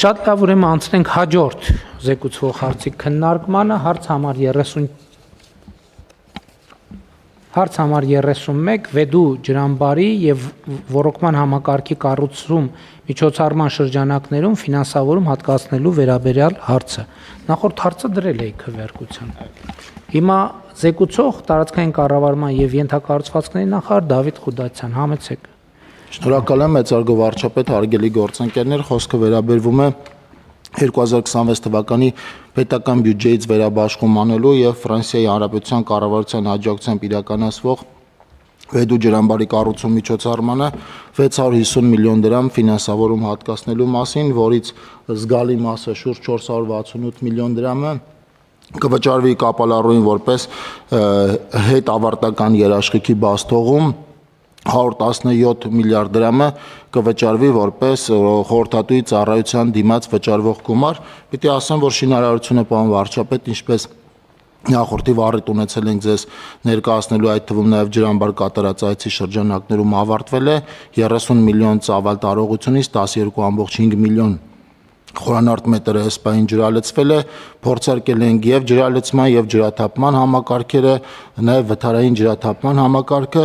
Շատ լավ, ուրեմն անցնենք հաջորդ զեկուցող հարցի քննարկմանը, հարց համար 31 Վեդու ջրամբարի եւ ոռոգման համակարգի կառուցում միջոցառման շրջանակներում ֆինանսավորում հատկացնելու վերաբերյալ հարցը։ Նախորդ հարցը դրել էի քվեարկության։ Հիմա զեկուցող տարածքային կառավարման եւ ենթակառուցվածքների նախարար Դավիթ Խուդացյան, համեցեք։ Շնորհակալ եմ, մեծարգո վարչապետ, հարգելի գործընկերներ, խոսքը վերաբերվում է 2026 թվականի պետական բյուջեից վերաբաշխում անելու եւ Ֆրանսիայի Հանրապետության կառավարության աջակցությամբ իրականացվող Վեդու ջրամբարի կառուցում միջոցառմանը 650 միլիոն դրամ ֆինանսավորում հատկացնելու մասին, որից զգալի մասը շուրջ 468 միլիոն դրամը կվճարվի կապալառուին որպես հետ ավարտական երաշխիքի բաստողում, 117 միլիարդ դրամը կվճարվի որպես խորհրդատուի ծառայության դիմաց վճարվող գումար։ Պիտի ասեմ, որ շինարարությունը պարոն վարչապետ, ինչպես նախորդի վառիթ ունեցել ենք ձեզ ներկայացնելու, այդ թվում նաև ջրամբար կատարած այցի շրջանակներում ավարտվել է 30 միլիոն ծավալ տարողությունից 12.5 միլիոն խորանարդ մետր էսպային ջրալցվել է, փորձարկել ենք եւ ջրալցման եւ ջրաթափման համակարգերը, նաեւ վթարային ջրաթափման համակարգը,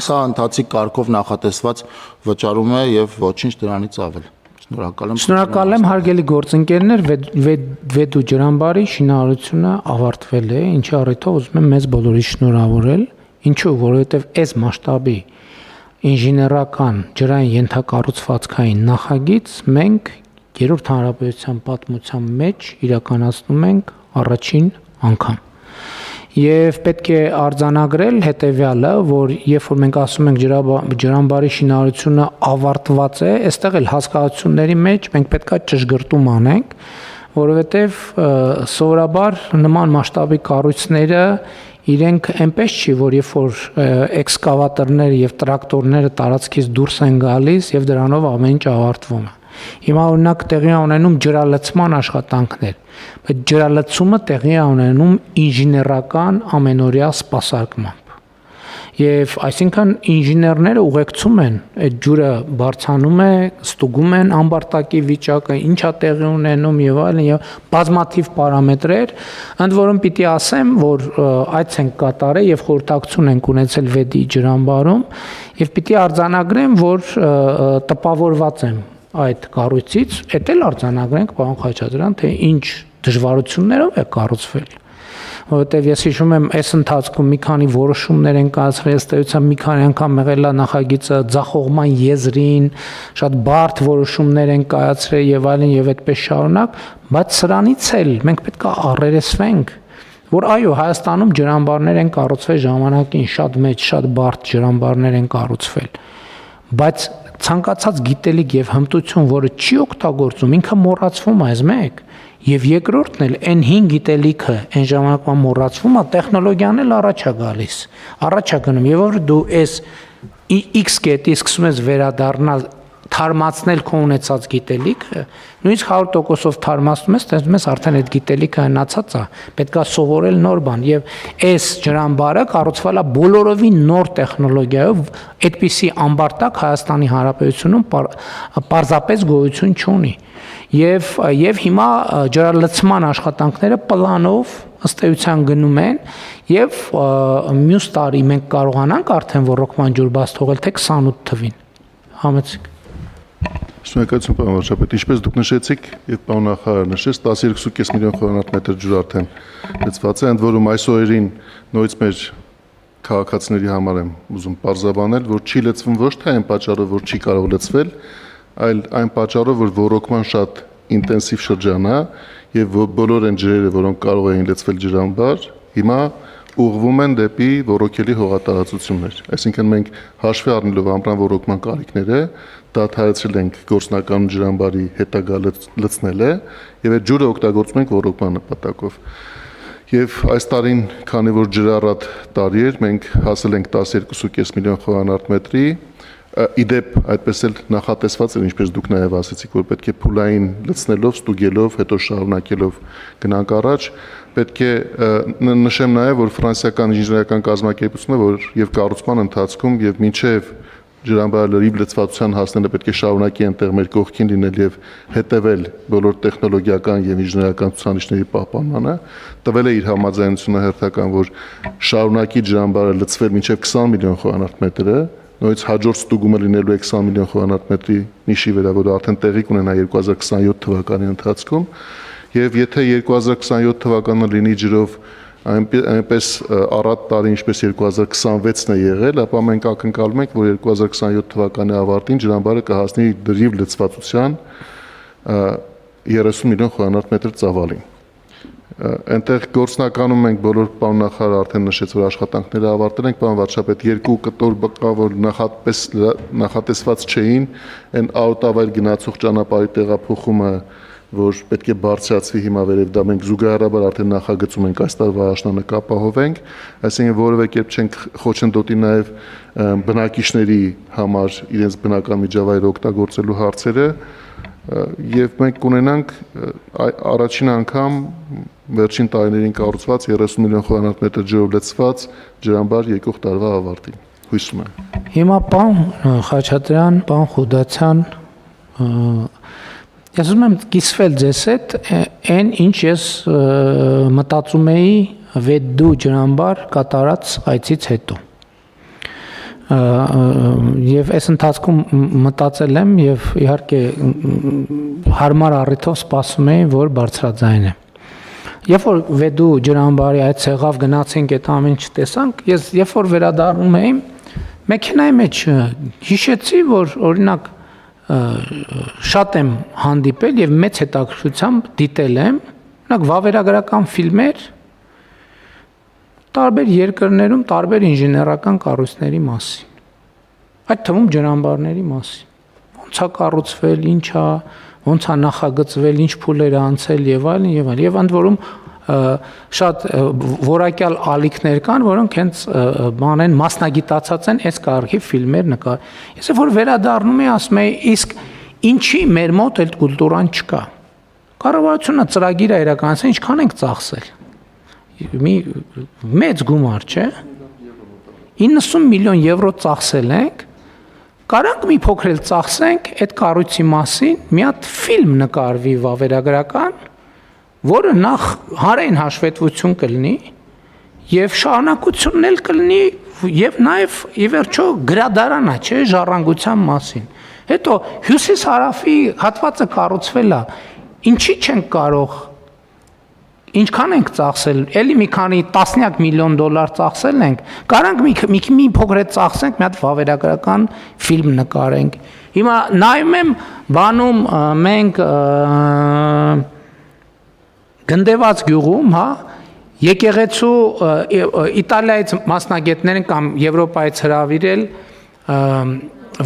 սա ընթացիկ կարգով նախատեսված վճարում է եւ ոչինչ դրանից ավել։ Շնորհակալ եմ, հարգելի գործընկերներ, Վեդու ջրամբարի շինարարությունը ավարտվել է, ինչի առիթով ուզում եմ մեզ բոլորի շնորհավորել, ինչու, որովհետեւ այս մասշտաբի ինժեներական ջրային ենթակառուցվածքային նախագիծ մենք Երրորդ հանրապետության պատմության մեջ իրականացնում ենք առաջին անգամ։ Եվ պետք է արձանագրել հետևյալը, որ երբ որ մենք ասում ենք ջրամբարի շինարարությունը ավարտված է, այստեղ էլ հասկացությունների մեջ մենք պետք է ճշգրտում անենք, որովհետև սովորաբար նման մասշտաբի կառույցները իրենք այնպես չի, որ երբ որ էքսկավատորները եւ տրակտորները տարածքից դուրս են գալիս եւ դրանով ամեն ինչ ավարտվում է։ Հիմա օրինակ տեղի ունենում ջրալցման աշխատանքներ, բայց ջրալցումը տեղի ունենում ինժեներական ամենօրյա սպասարկմամբ։ Եվ այսինքն ինժեներները ուղեկցում են այդ ջուրը բարձանում է, ստուգում են ամբարտակի վիճակը, ինչա տեղի ունենում եւ այլն եւ բազմաթիվ պարամետրեր, ընդ որում պիտի ասեմ, որ այց ենք կատարել եւ խորհրդակցություն ենք ունեցել Վեդի ջրամբարում եւ պիտի արձանագրեմ, որ տպավորված եմ այդ կառույցից, էդ էլ արձանագրենք պարոն Խաչատրյան, թե ինչ դժվարություններով է կառուցվել։ Որովհետև ես հիշում եմ, այս ընթացքում մի քանի որոշումներ են կայացրել, ըստ էության մի քանի անգամ եղել է նախագիծը ձախողման եզրին, շատ բարդ որոշումներ են կայացրել եւ այլն եւ այդպես շարունակ, բայց սրանից էլ մենք պետք է առերեսվենք, որ այո, Հայաստանում ջրամբարներ են կառուցվել ժամանակին, շատ մեծ, շատ բարդ ջրամբարներ են կառուցվել, բայց ցանկացած գիտելիք եւ հմտություն, որը չի օգտագործում, ինքը մոռացվում է, այս մեկ։ Եվ երկրորդն էլ այն 5 գիտելիքը այն ժամանակվա մոռացվում է, տեխնոլոգիան էլ առաջ է գալիս։ Առաջ է գնում, եւ որ դու այս X կետի սկսում ես վերադառնալ, թարմացնել քո ունեցած գիտելիքը, նույնիսկ 100%-ով թարմացնում ես, տեսնում ես արդեն այդ գիտելիքը հնացած է, պետք է սովորել նոր բան եւ այս ջրամբարը կառուցվել է բոլորովին նոր տեխնոլոգիայով, այդպիսի ամբարտակ Հայաստանի Հանրապետությունում պարզապես գոյություն չունի։ Եվ հիմա ջրալցման աշխատանքները պլանով ըստ էության գնում են եւ մյուս տարի մենք կարողանանք արդեն ոռոգման ջուր բաց թողել թե 28 թվին։ Համեցեք։ Շնորհակալություն պարոն վարչապետ, ինչպես դուք նշեցիք եւ պարոն նախարարը նշեց, 12.5 միլիոն խորանարդ մետր ջուր արդեն լցված է, ընդ որում այս օրերին նորից մեր քաղաքացիների համար եմ ուզում պարզաբանել, որ չի լցվում ոչ թե այն պատճառով, որ չի կարող լցվել, այլ այն պատճառով, որ ոռոգման շատ ինտենսիվ շրջան է եւ բոլոր այն ջրերը, որոնք կարող էին լցվել ջրամբար, հիմա ուղղվում են դեպի ոռոգելի հողատարածություններ։ Այսինքն մենք հաշվի առնելով ամռան ոռոգման կարիքները, դադարեցրել ենք գործնական ջրամբարի հետագա լցնելը եւ այդ ջուրը օգտագործում ենք ոռոգման նպատակով։ Եվ այս տարին, քանի որ ջրառատ տարի էր, մենք հասել ենք 12.5 միլիոն խորանարդ մետրի, իդեպ այդպես էլ նախատեսված էր, ինչպես դուք նաև ասացիք, որ պետք է փուլային լցնելով, ստուգելով, հետո շարունակելով գնանք առաջ, պետք է նշեմ նաև, որ ֆրանսիական ինժեներական կազմակերպությունը, որ եւ կառուցման ընթացքում եւ մինչեւ ջրամբարը լրիվ լծվածության հասնելը պետք է շարունակի այնտեղ մեր կողքին լինել եւ հետեւել բոլոր տեխնոլոգիական եւ ինժեներական ցուցանիշների պահպանմանը, տվել է իր համաձայնությունը հերթական, որ շարունակի ջրամբարը լծվել մինչեւ 20 միլիոն խորանարդ մետրը, նույնիսկ հաջորդ ստուգումը լինելու է 20 միլիոն խորանարդ մետրի նիշի վրա, որը արդեն տեղի կունենա 2027 թվականի ընթացքում, եւ եթե 2027 թվականը լինի ջրով այնպես առատ տարի, ինչպես 2026-ն է եղել, ապա մենք ակնկալում ենք, որ 2027 թվականի ավարտին ջրամբարը կհասնի լրիվ լծվածության 30 միլիոն խորանարդ մետր ծավալին։ Այնտեղ գործնականում մենք բոլոր պարոն նախարարը արդեն նշեց, որ աշխատանքները ավարտել ենք, պարոն վարչապետ, երկու կտոր բկա, որ նախատեսված չէին, այն աուտավայր գնացող ճանապարհի տեղափոխումը, որ պետք է բարձրացվի հիմա վերև դա մենք զուգահեռաբար արդեն նախագծում ենք այս տարվա աշնանը կապահովենք, այսինքն որևէ կերպ չենք խոչընդոտի նաև բնակիչների համար իրենց բնական միջավայրը օգտագործելու հարցերը եւ մենք կունենանք առաջին անգամ վերջին տարիներին կառուցված 30 միլիոն խորանարդ մետր ջրով լցված ջրամբար եկող տարվա ավարտին հույսում եմ։ Հիմա պարոն Խաչատրյան, պարոն Խուդացյան, ես ուզում եմ կիսվել ձեզ հետ այն ինչ ես մտածում էի Վեդու ջրամբար կատարած այցից հետո եւ այս ընթացքում մտածել եմ եւ իհարկե հարմար առիթով սպասում էի որ բարձրաձայնեմ երբ որ Վեդու ջրամբարի այդ ցեղավ գնացինք այդ ամեն ինչ տեսանք ես երբ որ վերադառնում էի մեքենայի մեջ հիշեցի որ օրինակ շատ եմ հանդիպել եւ մեծ հետաքրքրությամբ դիտել եմ օրինակ վավերագրական ֆիլմեր տարբեր երկրներում տարբեր ինժեներական կառույցների մասին այդ թվում ջրամբարների մասին ոնց է կառուցվել ինչա ոնց է նախագծվել ինչ փուլեր է անցել եւ այլն եւ ընդ որում շատ որակյալ ալիքներ կան որոնք հենց բան են մասնագիտացած են այս կարգի ֆիլմեր նկար ես որ վերադառնում եմ ասում եմ իսկ ինչի մեր մոտ այդ կուլտուրան չկա կառավարությունը ծրագիր է իրականացրել ինչքան ենք ծախսել մի մեծ գումար չէ 90 միլիոն եվրո ծախսել ենք կարանք մի փոքր էլ ծախսենք այդ կառույցի մասին մի հատ ֆիլմ նկարվի վավերագրական որը նախ հանրային հաշվետվություն կլինի եւ շարունակությունն էլ կլինի եւ նաեւ ի վերջո գրադարանա չէ ժառանգության մասին հետո հյուսիս հարավի հատվածը կառուցվել է ինչի չենք կարող ինչքան ենք ծախսել էլի մի քանի տասնյակ միլիոն դոլար ծախսել ենք կարանք մի փոքր ծախսենք մի հատ վավերագրական ֆիլմ նկարենք հիմա նայում եմ բանում մենք Գնդեված գյուղում, հա, եկեղեցու Իտալիայից մասնագետներ են կամ Եվրոպայից հրավիրել,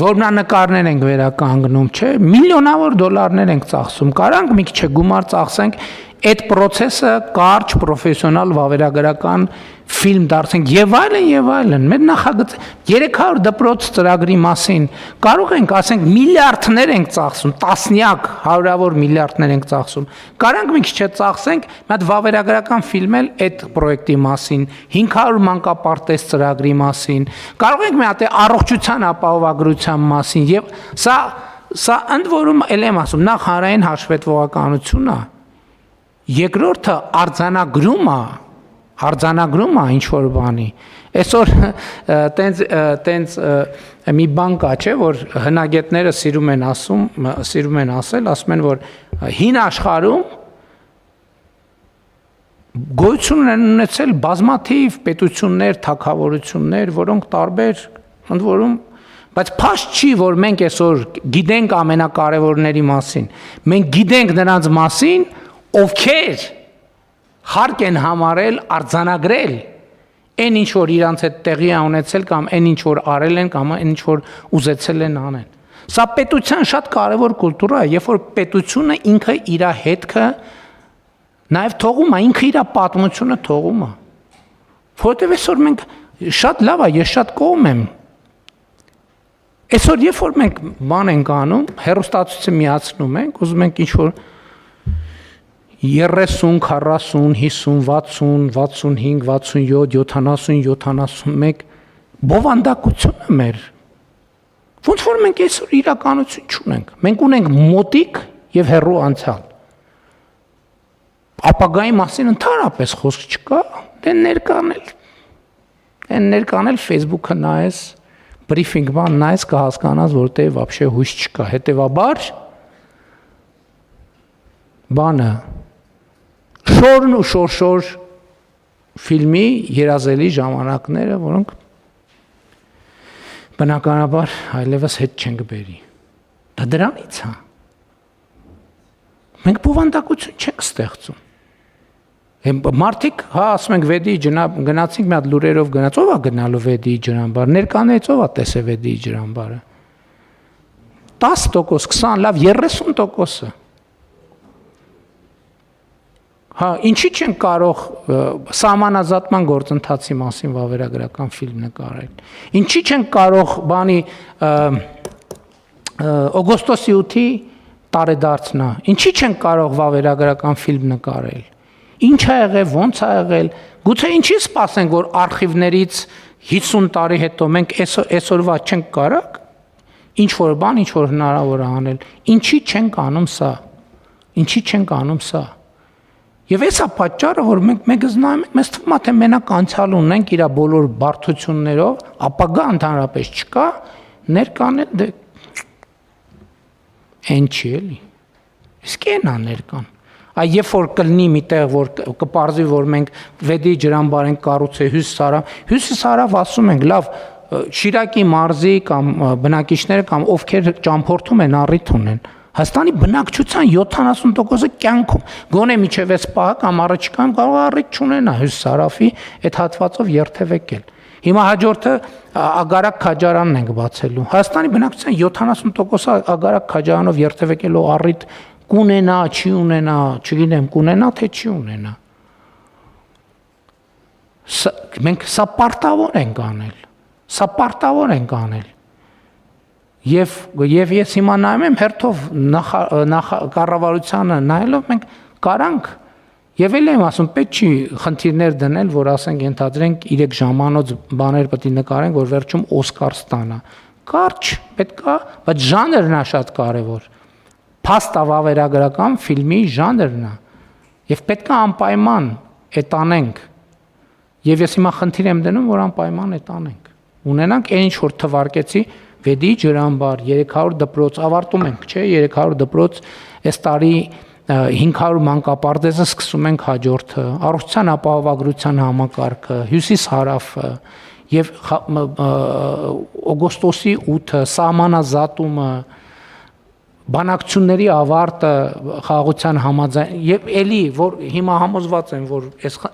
որմնանկարներ ենք վերականգնում, չէ, միլիոնավոր դոլարներ ենք ծախսում, կարանք մի քիչ գումար ծախսենք այդ process-ը կարճ պրոֆեսիոնալ վավերագրական ֆիլմ դարձնենք եւ այլն մեր նախագծը 300 դպրոց ծրագրի մասին կարող ենք ասենք միլիարդներ ենք ծախսում տասնյակ հարյուրավոր միլիարդներ ենք ծախսում կարանք մի քիչ ծախսենք մի հատ վավերագրական ֆիլմ էլ այդ պրոյեկտի մասին 500 մանկապարտեզ ծրագրի մասին կարող ենք մի հատ առողջության ապահովագրության մասին եւ սա ընդ որում էլ եմ ասում նախ հանրային հաշվետվողականությունն է երկրորդը արձանագրումը ինչ որ բանի այսօր տենց մի բան կա չէ որ հնագետները սիրում են ասել որ հին աշխարհում գոյություն են ունեցել բազմաթիվ պետություններ, թագավորություններ, որոնք տարբեր ընդ որում բայց փաստ չի որ մենք այսօր գիտենք ամենակարևորների մասին մենք գիտենք նրանց մասին ովքեր հարկ են համարել արձանագրել այն ինչ որ իրանց հետ տեղի է ունեցել կամ այն ինչ որ արել են կամ այն ինչ որ ուզեցել են անեն սա պետության շատ կարևոր կուլտուրա է երբ որ պետությունը ինքը իր հետքը նաև թողում է ինքը իր պատմությունը թողում է որովհետև այսօր մենք շատ լավ է ես շատ կողմ եմ այսօր երբ որ մենք բան ենք անում հեռուստացույցը միացնում ենք ուզում ենք ինչ որ 30, 40, 50, 60, 65, 67, 70, 71 բովանդակությունը մեր Ոնց որ մենք այսօր իրականություն չունենք։ Մենք ունենք մոտիկ եւ հեռու անցյալ։ Ապագայի մասին ընդհանրապես խոսք չկա, դե ներկանել Facebook-ը նայես, բրիֆինգ բան նայես կհասկանաս, որտեղ вообще հույս չկա։ Հետևաբար բանը շորն ու շորշոր ֆիլմի երազելի ժամանակները, որոնք բնականաբար այլևս հետ չենք բերի։ Դա դրանից է։ Մենք բովանդակություն չենք ստեղծում։ Մարդիկ, հա, ասում ենք վեդի գնացինք մի հատ լուրերով գնաց, ով է գնալու վեդի ջրամբար, ներկաներից ով է տեսել վեդի ջրամբարը։ 10%, 20, լավ 30%-ը։ Հա, ինչի չեն կարող սահմանազատման գործընթացի մասին վավերագրական ֆիլմ նկարել։ Ինչի չեն կարող բանի օգոստոսի 8-ի տարեդարձնա։ Ինչի չեն կարող վավերագրական ֆիլմ նկարել։ Ինչ ա եղել, ոնց ա եղել։ Գուցե ինչի սպասենք, որ արխիվներից 50 տարի հետո մենք այսօրվա չենք կարող ինչ որ բան, ինչ որ հնարավոր է անել։ Ինչի չենք անում սա։ Ինչի չենք անում սա։ Եվ էսա պատճառը, որ մենք զնայում ենք, մեզ թվում է, թե մենակ անցյալ ունենք իր բոլոր բարդություններով, ապագա ընդհանրապես չկա, ներկան դե այն չի էլի։ Իսկ այն է ներկան։ Այ երբ որ կլինի միտեղ, որ կպարզվի, որ մենք վեդի ջրամբար ենք կառուցել Հյուսիսարավ ասում ենք, լավ, Շիրակի մարզի կամ բնակիչները կամ ովքեր ճամփորդում են առիթ ունեն։ Հայաստանի բնակչության 70%-ը կյանքում գոնե միջև էս պահը կամ առաջիկայում կարող է առիթ չունենա Հյուսիսարավի այդ հատվածով երթևեկել։ Հիմա հաջորդը Ագարակ քաջարանն ենք բացելու։ Հայաստանի բնակչության 70%-ը Ագարակ քաջարանով երթևեկելու առիթ կունենա, չի ունենա, չգիտեմ, կունենա թե չի ունենա։ Մենք սա պարտավոր ենք անել։ Սա պարտավոր ենք անել։ Եվ ես հիմա նայում եմ հերթով կառավարությանը նայելով մենք կարանք եւ էլ եմ ասում պետք չի խնդիրներ դնել, որ ասենք ենթադրենք 3 ժամանոց բաներ պետք է նկարենք, որ վերջում Օսկար ստանա։ Կարճ պետքա, բայց ժանրն է շատ կարեւոր։ Փաստա վավերագրական ֆիլմի ժանրն է։ Եվ պետքա անպայման այդ անենք։ Եվ ես հիմա խնդիր եմ դնում, որ անպայման այդ անենք։ Ունենանք այն ինչ որ թվարկեցի Վեդի ջրամբար 300 դպրոց ավարտում ենք, չէ, 300 դպրոց այս տարի 500 մանկապարտեզը սկսում ենք հաջորդը, առողջության ապահովագրության համակարգը, Հյուսիս-Հարավը եւ օգոստոսի 8-ը սահմանազատումը, բանակցությունների ավարտը խաղաղության համաձայն եւ էլի որ հիմա համոզված եմ որ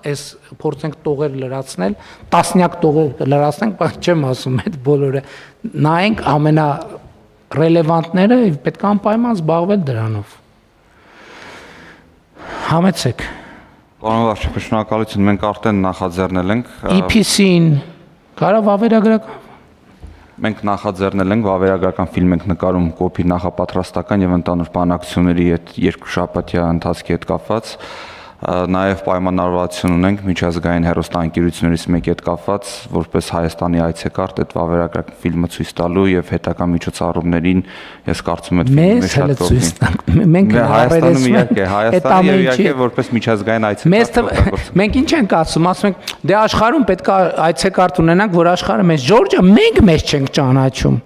այս փորձենք տողեր լրացնել տասնյակ տողեր լրացնենք բայց չեմ ասում այդ բոլորը նայենք ամենա ռելևանտները պետք է անպայման զբաղվել դրանով համեցեք Պարոն վարչապետ շնորհակալություն մենք արդեն նախաձեռնել ենք EPC-ին կարա վավերագրական Մենք նախաձեռնել ենք վավերագրական ֆիլմ ենք նկարում կոպի նախապատրաստական եւ ընդհանուր բանակցությունների այդ երկուշաբաթյա ընթացքի հետ կապված նաև պայմանավորվածություն ունենք միջազգային հեռուստաընկերություններից մեկի հետ կապված որպես Հայաստանի այցեկարտ այդ վավերագրական ֆիլմը ցույց տալու եւ հետագա միջոցառումներին ես կարծում եմ մեզ հենց ցույց տանք մենք Հայաստանում իհարկե Հայաստանը եւ իհարկե որպես միջազգային այցեկարտ մենք ինչ ենք ասում ենք դե աշխարհում պետք է այցեկարտ ունենանք որ աշխարհը մեզ Ջորջը մենք մեզ չենք ճանաչում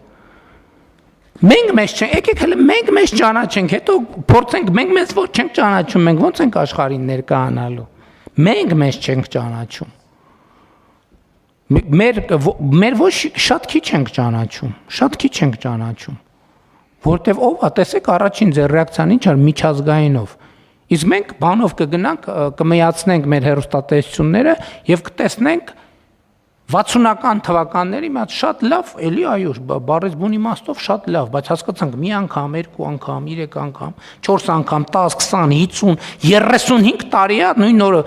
Մենք մեզ չենք, եկեք հələ մենք մեզ ճանաչենք, հետո փորձենք մենք մեզ ոչ չենք ճանաչում, մենք ո՞նց ենք աշխարհին ներկայանալու։ Մենք մեզ չենք ճանաչում։ Մեր ոչ շատ քիչ ենք ճանաչում, շատ քիչ ենք ճանաչում։ Որտեվ ով է, տեսեք առաջին ձեր ռեակցիան ինչ էր միջազգայինով։ Իսկ մենք բանով կգնանք, կմիացնենք մեր հեռուստատեսությունները եւ կտեսնենք 60-ական թվականների մի հատ շատ լավ, էլի այո, բառից բուն իմաստով շատ լավ, բայց հասկացանք մի անգամ, երկու անգամ, 3 անգամ, 4 անգամ, 10, 20, 50, 35 տարի է նույն օրը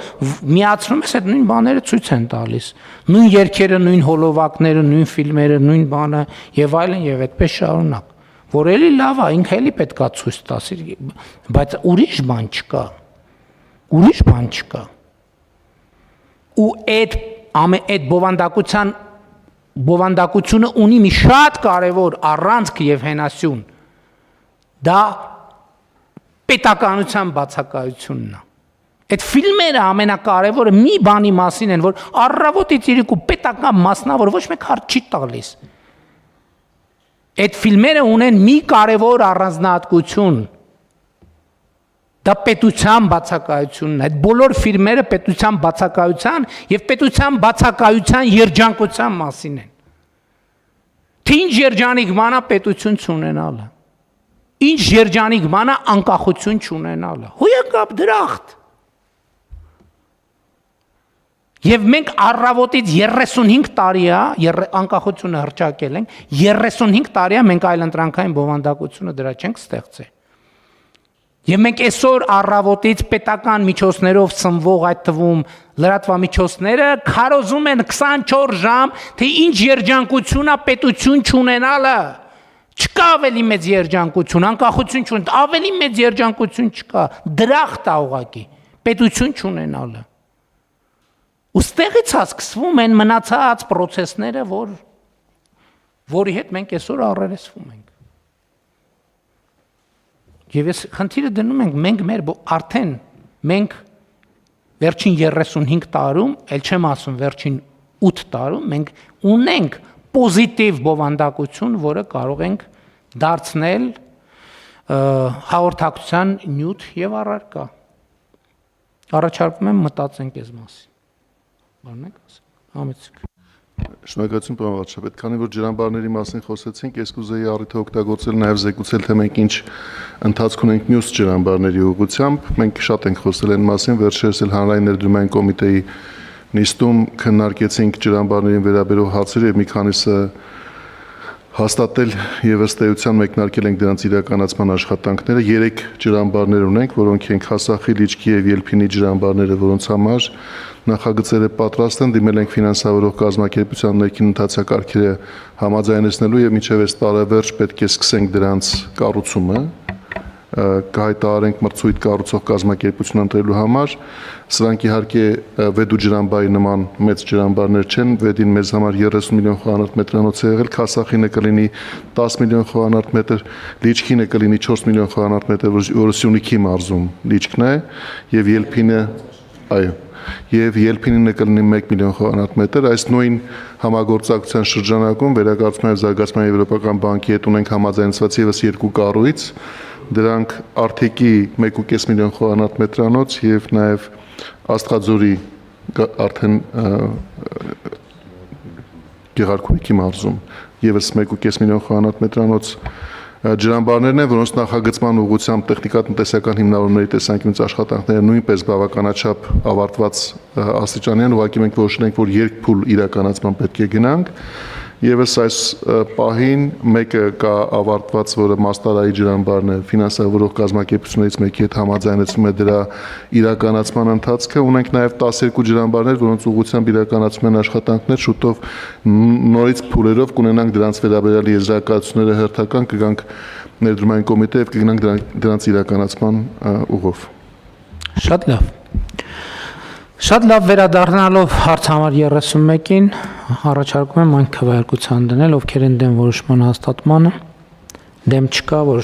միացնում ես այդ նույն բաները ցույց են տալիս։ Նույն երգերը, նույն հոլովակները, նույն ֆիլմերը, նույն բանը եւ այլն եւ այդպես շարունակ։ Որ էլի լավ է, ինքը էլի պետքա ցույց տասի, բայց ուրիշ բան չկա։ Ուրիշ բան չկա։ Ու այդ բովանդակության բովանդակությունը ունի մի շատ կարևոր առանցք եւ հենասյուն։ Դա պետականության բացակայությունն է։ Այդ ֆիլմերը ամենակարևորը մի բանի մասին են, որ առավոտից իրիկու պետական մասնավոր ոչ մեկ հարց չի տալիս։ Այդ ֆիլմերը ունեն մի կարևոր առանձնահատկություն։ Դա պետության բացակայությունն է։ Այդ բոլոր ֆիլմերը պետության բացակայության եւ պետության բացակայության երջանկության մասին են։ Թե ինչ երջանիկ մանա պետություն չունենալը։ Ինչ երջանիկ մանա անկախություն չունենալը։ Հույակապ դրախտ։ Եվ մենք առավոտից 35 տարի է անկախությունը հռչակել ենք, 35 տարի է մենք այլընտրանքային բովանդակությունը դրա չենք ստեղծել։ Եվ մենք այսօր առավոտից պետական միջոցներով սնվող այդ թվում լրատվամիջոցները քարոզում են 24 ժամ, թե ինչ երջանկություն է պետություն չունենալը։ Չկա ավելի մեծ երջանկություն, անկախություն չունեն, ավելի մեծ երջանկություն չկա, դրախտ է ուղղակի, պետություն չունենալը։ Ոստեղից սկսվում են մնացած process-ները, որի հետ մենք այսօր առերեսվում ենք։ Եվ այս խնդիրը դնում ենք մենք արդեն մենք վերջին 35 տարում, ել չեմ ասում վերջին 8 տարում, մենք ունենք պոզիտիվ բովանդակություն, որը կարող ենք դարձնել հաղորդակցության նյութ եւ առարկա։ Առաջարկում եմ մտածենք այս մասին։ Բարնեք ասեմ։ Համեցեք։ Շնորհակալություն պարոն վարչապետ, քանի որ ջրամբարների մասին խոսեցինք, ես կուզեի առիթը օգտագործել նաև զեկուցել, թե մենք ինչ ընթացք ունենք մյուս ջրամբարների ուղղությամբ։ Մենք շատ ենք խոսել այն մասին, վերջերս էլ հանրային ներդրումային կոմիտեի նիստում քննարկեցինք ջրամբարներին վերաբերող հարցեր եւ մի քանիսը հաստատել եւ ըստ էության մեկնարկել ենք դրանց իրականացման աշխատանքները։ 3 ջրամբարներ ունենք, որոնք են Խասախի, Լիճքի եւ Ելփինի ջրամբարները, որոնց համար նախագծերը պատրաստ են, դիմել ենք ֆինանսավորող կազմակերպության ներքին ընթացակարգերը համաձայնեցնելու եւ մինչեւ այս տարեվերջ պետք է սկսենք դրանց կառուցումը, կհայտարարենք մրցույթ կառուցող կազմակերպություն ընտրելու համար։ Սրանք իհարկե Վեդու ջրամբարի նման մեծ ջրամբարներ չեն, Վեդին մեզ համար 30 միլիոն խոհանարդ մետրանոց է եղել, Խասախինը կլինի 10 միլիոն խոհանարդ մետր, Լիճքինը կլինի 4 միլիոն խոհանարդ մետր, որը Սյունիքի մարզում Լիճքն է, եւ Ելփինը, այո, եւ Ելփինինը կլինի 1 միլիոն խոհանարդ մետր։ Այս նույն համագործակցության շրջանակում վերակառուցման եւ զարգացման եվրոպական բանկի հետ ունենք համաձայնեցված եւս 2 կառույց, դրանք Արթիկի 1.5 միլիոն խոհանարդ մետրանոց եւ նաեւ Աստղաձորի արդեն Գեղարքունիքի մարզում եւս 1.5 միլիոն խոհանարդ մետրանոց ջրամբարներն են, որոնց նախագծման ուղղությամբ տեխնիկատնտեսական հիմնավորումների տեսանկյունից աշխատանքները նույնպես բավականաչափ ավարտված աստիճանի են, ուղղակի մենք որոշել ենք, որ երկփուլ իրականացման պետք է գնանք։ Եվս այս պահին մեկը կա ավարտված, որը Մաստարայի ջրամբարն է, ֆինանսավորող կազմակերպություններից մեկի հետ համաձայնեցնում է դրա իրականացման ընթացքը։ Ունենք նաև 12 ջրամբարներ, որոնց ուղղությամբ իրականացում են աշխատանքներ, շուտով նորից փուլերով կունենանք դրանց վերաբերյալ եզրակացությունները հերթական, կգանք ներդրումային կոմիտե եւ կգնանք դրանց իրականացման ուղով։ Շատ լավ վերադառնալով հարց համար 31-ին առաջարկում եմ այն քվեարկության դնել, ովքեր են դեմ որոշման հաստատմանը, դեմ չկա, որ